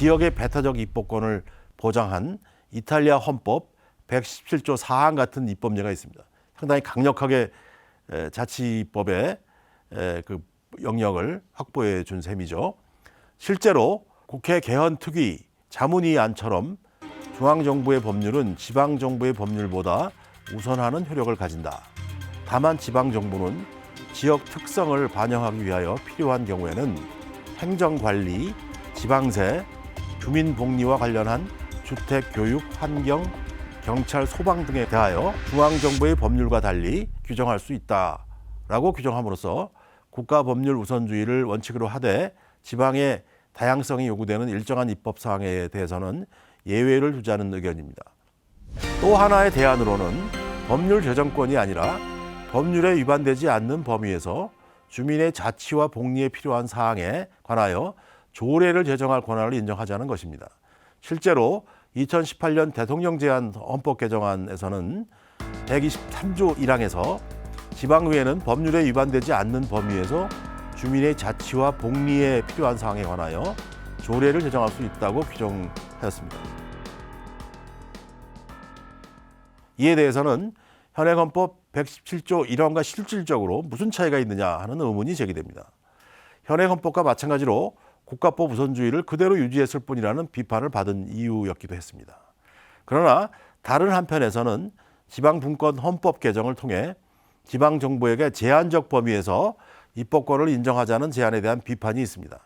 지역의 배타적 입법권을 보장한 이탈리아 헌법 117조 4항 같은 입법례가 있습니다. 상당히 강력하게 자치법의 그 영역을 확보해 준 셈이죠. 실제로 국회 개헌 특위 자문위안처럼 중앙정부의 법률은 지방정부의 법률보다 우선하는 효력을 가진다. 다만 지방정부는 지역 특성을 반영하기 위하여 필요한 경우에는 행정관리, 지방세, 주민복리와 관련한 주택, 교육, 환경, 경찰, 소방 등에 대하여 중앙정부의 법률과 달리 규정할 수 있다라고 규정함으로써 국가법률 우선주의를 원칙으로 하되 지방의 다양성이 요구되는 일정한 입법 사항에 대해서는 예외를 두자는 의견입니다. 또 하나의 대안으로는 법률 제정권이 아니라 법률에 위반되지 않는 범위에서 주민의 자치와 복리에 필요한 사항에 관하여 조례를 제정할 권한을 인정하자는 것입니다. 실제로 2018년 대통령 제안 헌법 개정안에서는 123조 1항에서 지방의회는 법률에 위반되지 않는 범위에서 주민의 자치와 복리에 필요한 사항에 관하여 조례를 제정할 수 있다고 규정하였습니다. 이에 대해서는 현행 헌법 117조 1항과 실질적으로 무슨 차이가 있느냐 하는 의문이 제기됩니다. 현행 헌법과 마찬가지로 국가법 우선주의를 그대로 유지했을 뿐이라는 비판을 받은 이유였기도 했습니다. 그러나 다른 한편에서는 지방분권 헌법 개정을 통해 지방정부에게 제한적 범위에서 입법권을 인정하자는 제안에 대한 비판이 있습니다.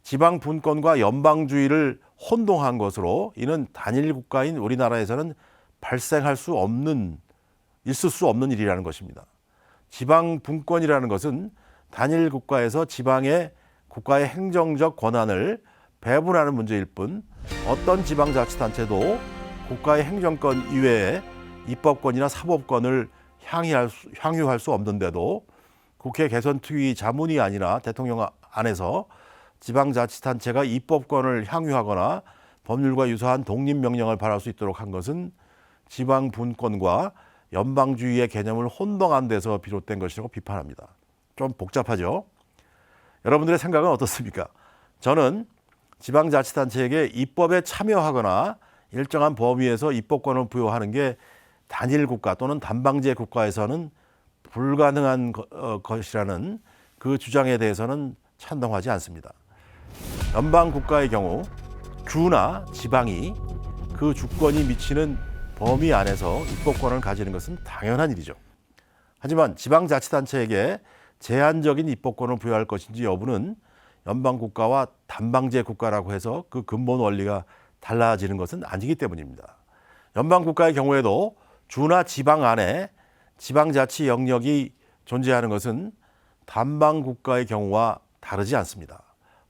지방분권과 연방주의를 혼동한 것으로 이는 단일 국가인 우리나라에서는 발생할 수 없는, 있을 수 없는 일이라는 것입니다. 지방분권이라는 것은 단일 국가에서 지방의 국가의 행정적 권한을 배분하는 문제일 뿐 어떤 지방자치단체도 국가의 행정권 이외에 입법권이나 사법권을 향유할 수 없는데도 국회 개선특위 자문이 아니라 대통령 안에서 지방자치단체가 입법권을 향유하거나 법률과 유사한 독립명령을 발할 수 있도록 한 것은 지방분권과 연방주의의 개념을 혼동한 데서 비롯된 것이라고 비판합니다. 좀 복잡하죠? 여러분들의 생각은 어떻습니까? 저는 지방자치단체에게 입법에 참여하거나 일정한 범위에서 입법권을 부여하는 게 단일 국가 또는 단방제 국가에서는 불가능한 것이라는 그 주장에 대해서는 찬동하지 않습니다. 연방 국가의 경우 주나 지방이 그 주권이 미치는 범위 안에서 입법권을 가지는 것은 당연한 일이죠. 하지만 지방자치단체에게 제한적인 입법권을 부여할 것인지 여부는 연방국가와 단방제 국가라고 해서 그 근본 원리가 달라지는 것은 아니기 때문입니다. 연방국가의 경우에도 주나 지방 안에 지방자치 영역이 존재하는 것은 단방국가의 경우와 다르지 않습니다.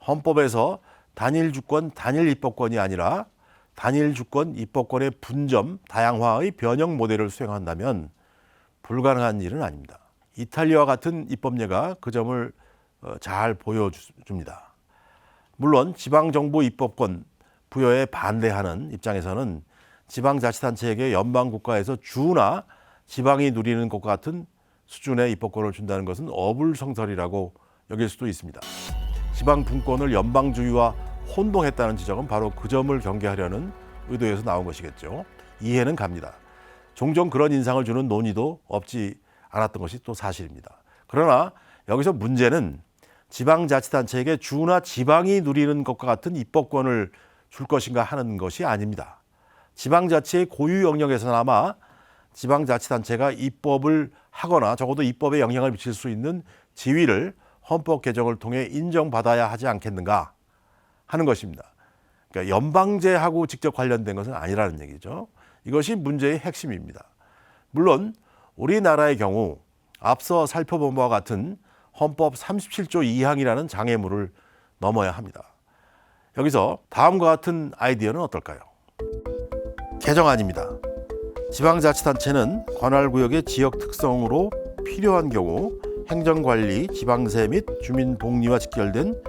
헌법에서 단일 주권, 단일 입법권이 아니라 단일 주권, 입법권의 분점, 다양화의 변형 모델을 수행한다면 불가능한 일은 아닙니다. 이탈리아와 같은 입법례가 그 점을 잘 보여줍니다. 물론 지방정부 입법권 부여에 반대하는 입장에서는 지방자치단체에게 연방국가에서 주나 지방이 누리는 것과 같은 수준의 입법권을 준다는 것은 어불성설이라고 여길 수도 있습니다. 지방분권을 연방주의와 혼동했다는 지적은 바로 그 점을 경계하려는 의도에서 나온 것이겠죠. 이해는 갑니다. 종종 그런 인상을 주는 논의도 없지 않았던 것이 또 사실입니다. 그러나 여기서 문제는 지방자치단체에게 주나 지방이 누리는 것과 같은 입법권을 줄 것인가 하는 것이 아닙니다. 지방자치의 고유 영역에서나마 지방자치단체가 입법을 하거나 적어도 입법에 영향을 미칠 수 있는 지위를 헌법 개정을 통해 인정받아야 하지 않겠는가 하는 것입니다. 그러니까 연방제하고 직접 관련된 것은 아니라는 얘기죠. 이것이 문제의 핵심입니다. 물론 우리나라의 경우 앞서 살펴본 바와 같은 헌법 37조 2항이라는 장애물을 넘어야 합니다. 여기서 다음과 같은 아이디어는 어떨까요? 개정안입니다. 지방자치단체는 관할구역의 지역 특성으로 필요한 경우 행정관리, 지방세 및 주민복리와 직결된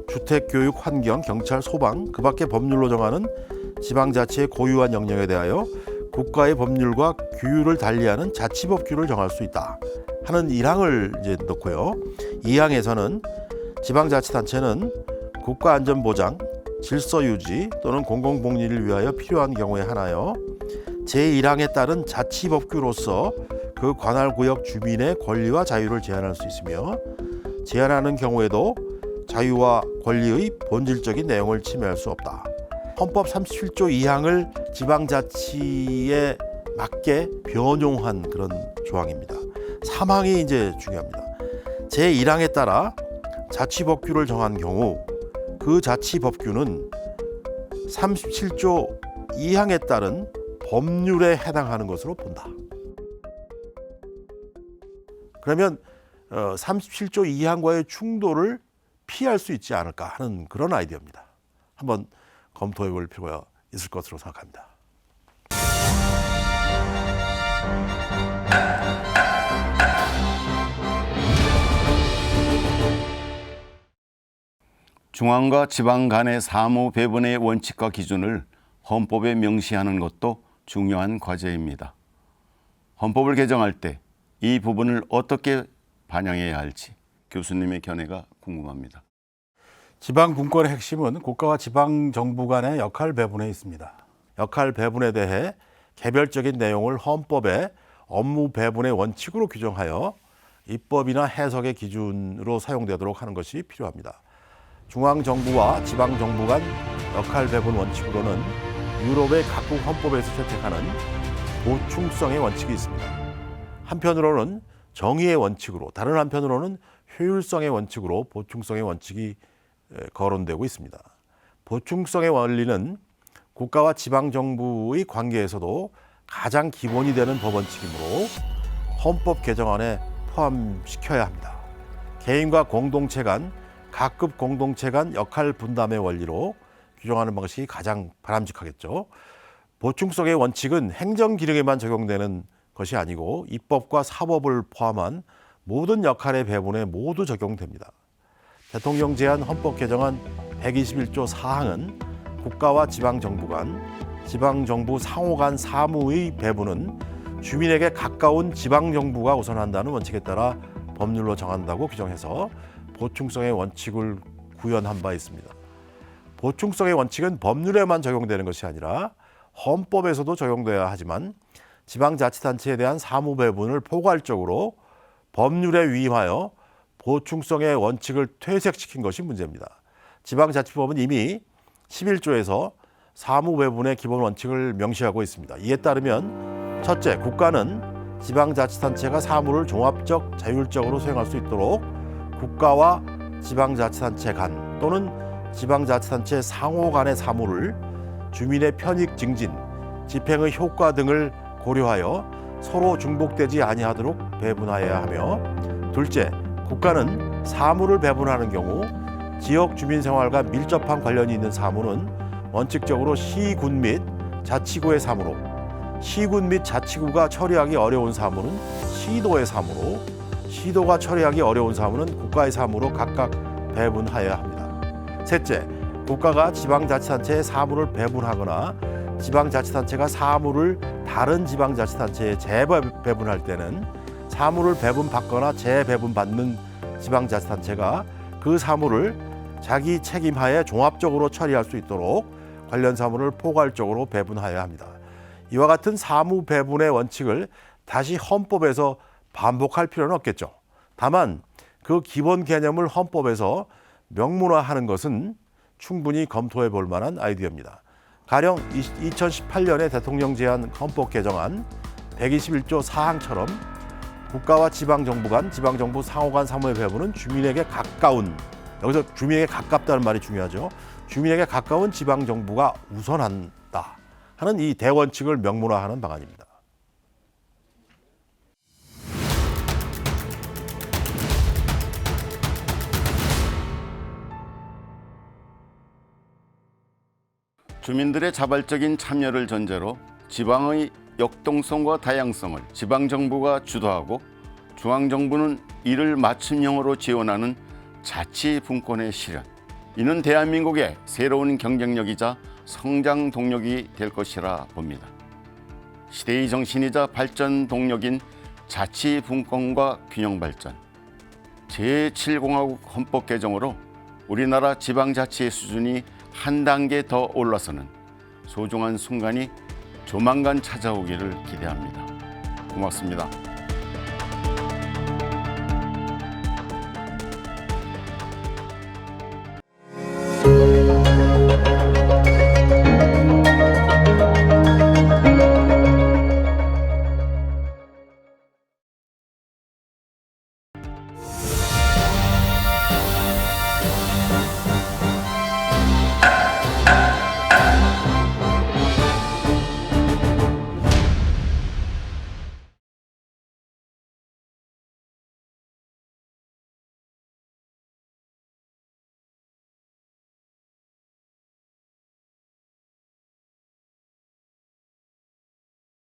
주택, 교육, 환경, 경찰, 소방, 그 밖의 법률로 정하는 지방자치의 고유한 영역에 대하여 국가의 법률과 규율을 달리하는 자치법규를 정할 수 있다 하는 1항을 이제 넣고요. 2항에서는 지방자치단체는 국가안전보장, 질서 유지 또는 공공복리를 위하여 필요한 경우에 하나요. 제1항에 따른 자치법규로서 그 관할 구역 주민의 권리와 자유를 제한할 수 있으며 제한하는 경우에도 자유와 권리의 본질적인 내용을 침해할 수 없다. 헌법 37조 2항을 지방자치에 맞게 변용한 그런 조항입니다. 3항이 이제 중요합니다. 제1항에 따라 자치법규를 정한 경우 그 자치법규는 37조 2항에 따른 법률에 해당하는 것으로 본다. 그러면 37조 2항과의 충돌을 피할 수 있지 않을까 하는 그런 아이디어입니다. 한번 검토해 볼 필요가 있을 것으로 생각합니다. 중앙과 지방 간의 사무 배분의 원칙과 기준을 헌법에 명시하는 것도 중요한 과제입니다. 헌법을 개정할 때 이 부분을 어떻게 반영해야 할지 교수님의 견해가 궁금합니다. 지방 분권의 핵심은 국가와 지방 정부 간의 역할 배분에 있습니다. 역할 배분에 대해 개별적인 내용을 헌법에 업무 배분의 원칙으로 규정하여 입법이나 해석의 기준으로 사용되도록 하는 것이 필요합니다. 중앙정부와 지방정부 간 역할 배분 원칙으로는 유럽의 각국 헌법에서 채택하는 보충성의 원칙이 있습니다. 한편으로는 정의의 원칙으로, 다른 한편으로는 효율성의 원칙으로 보충성의 원칙이 거론되고 있습니다. 보충성의 원리는 국가와 지방정부의 관계에서도 가장 기본이 되는 법원칙이므로 헌법 개정안에 포함시켜야 합니다. 개인과 공동체 간, 각급 공동체 간 역할 분담의 원리로 규정하는 방식이 가장 바람직하겠죠. 보충성의 원칙은 행정기능에만 적용되는 것이 아니고 입법과 사법을 포함한 모든 역할의 배분에 모두 적용됩니다. 대통령 제안 헌법 개정안 121조 4항은 국가와 지방정부 간, 지방정부 상호 간 사무의 배분은 주민에게 가까운 지방정부가 우선한다는 원칙에 따라 법률로 정한다고 규정해서 보충성의 원칙을 구현한 바 있습니다. 보충성의 원칙은 법률에만 적용되는 것이 아니라 헌법에서도 적용돼야 하지만 지방자치단체에 대한 사무 배분을 포괄적으로 법률에 위임하여 보충성의 원칙을 퇴색시킨 것이 문제입니다. 지방자치법은 이미 11조에서 사무 배분의 기본 원칙을 명시하고 있습니다. 이에 따르면 첫째, 국가는 지방자치단체가 사무를 종합적, 자율적으로 수행할 수 있도록 국가와 지방자치단체 간 또는 지방자치단체 상호 간의 사무를 주민의 편익 증진, 집행의 효과 등을 고려하여 서로 중복되지 아니하도록 배분하여야 하며 둘째, 국가는 사무를 배분하는 경우 지역 주민 생활과 밀접한 관련이 있는 사무는 원칙적으로 시군 및 자치구의 사무로 시군 및 자치구가 처리하기 어려운 사무는 시도의 사무로 시도가 처리하기 어려운 사무는 국가의 사무로 각각 배분하여야 합니다. 셋째, 국가가 지방자치단체에 사무를 배분하거나 지방자치단체가 사무를 다른 지방자치단체에 재배분할 때는 사무를 배분받거나 재배분받는 지방자치단체가 그 사무를 자기 책임하에 종합적으로 처리할 수 있도록 관련 사무를 포괄적으로 배분하여야 합니다. 이와 같은 사무 배분의 원칙을 다시 헌법에서 반복할 필요는 없겠죠. 다만 그 기본 개념을 헌법에서 명문화하는 것은 충분히 검토해 볼 만한 아이디어입니다. 가령 2018년에 대통령 제안 헌법 개정안 121조 4항처럼 국가와 지방정부 간, 지방정부 상호 간 사무의 배분은 주민에게 가까운, 여기서 주민에게 가깝다는 말이 중요하죠. 주민에게 가까운 지방정부가 우선한다 하는 이 대원칙을 명문화하는 방안입니다. 주민들의 자발적인 참여를 전제로 지방의 역동성과 다양성을 지방정부가 주도하고 중앙정부는 이를 맞춤형으로 지원하는 자치분권의 실현. 이는 대한민국의 새로운 경쟁력이자 성장 동력이 될 것이라 봅니다. 시대의 정신이자 발전 동력인 자치분권과 균형발전. 제7공화국 헌법 개정으로 우리나라 지방자치의 수준이 한 단계 더 올라서는 소중한 순간이 조만간 찾아오기를 기대합니다. 고맙습니다.